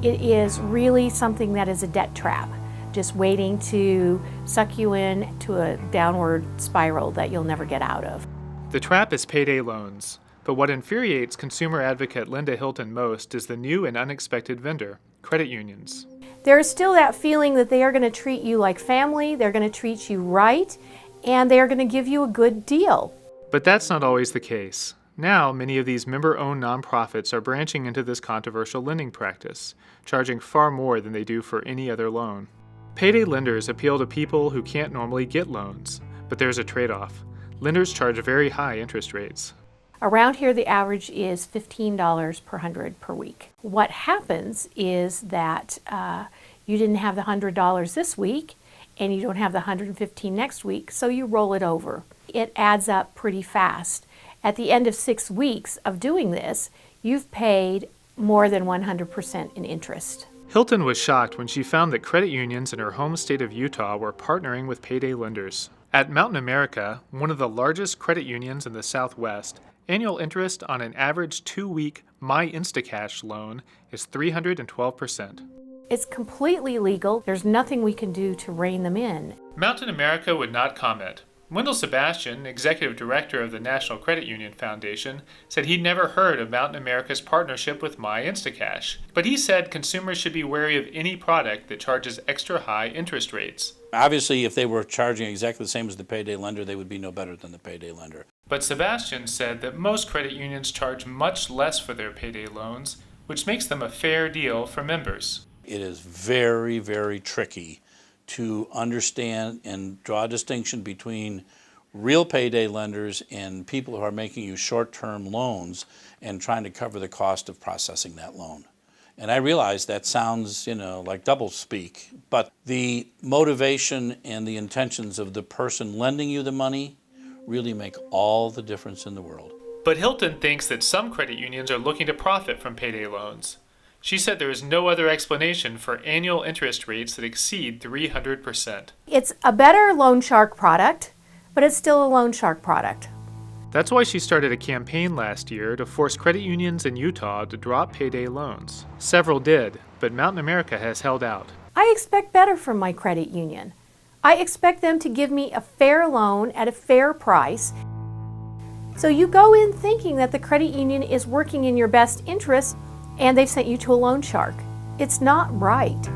It is really something that is a debt trap, just waiting to suck you in to a downward spiral that you'll never get out of. The trap is payday loans, but what infuriates consumer advocate Linda Hilton most is the new and unexpected vendor, credit unions. There's still that feeling that they are going to treat you like family, they're going to treat you right, and they are going to give you a good deal. But that's not always the case. Now, many of these member-owned nonprofits are branching into this controversial lending practice, charging far more than they do for any other loan. Payday lenders appeal to people who can't normally get loans, but there's a trade-off. Lenders charge very high interest rates. Around here, the average is $15 per 100 per week. What happens is that you didn't have the $100 this week, and you don't have the $115 next week, so you roll it over. It adds up pretty fast. At the end of 6 weeks of doing this, you've paid more than 100% in interest. Hilton was shocked when she found that credit unions in her home state of Utah were partnering with payday lenders. At Mountain America, one of the largest credit unions in the Southwest, annual interest on an average 2-week My Instacash loan is 312%. It's completely legal. There's nothing we can do to rein them in. Mountain America would not comment. Wendell Sebastian, executive director of the National Credit Union Foundation, said he'd never heard of Mountain America's partnership with My Instacash, but he said consumers should be wary of any product that charges extra high interest rates. Obviously, if they were charging exactly the same as the payday lender, they would be no better than the payday lender. But Sebastian said that most credit unions charge much less for their payday loans, which makes them a fair deal for members. It is very, very tricky to understand and draw a distinction between real payday lenders and people who are making you short-term loans and trying to cover the cost of processing that loan. And I realize that sounds, like double speak, but the motivation and the intentions of the person lending you the money really make all the difference in the world. But Hilton thinks that some credit unions are looking to profit from payday loans. She said there is no other explanation for annual interest rates that exceed 300%. It's a better loan shark product, but it's still a loan shark product. That's why she started a campaign last year to force credit unions in Utah to drop payday loans. Several did, but Mountain America has held out. I expect better from my credit union. I expect them to give me a fair loan at a fair price. So you go in thinking that the credit union is working in your best interest, and they've sent you to a loan shark. It's not right.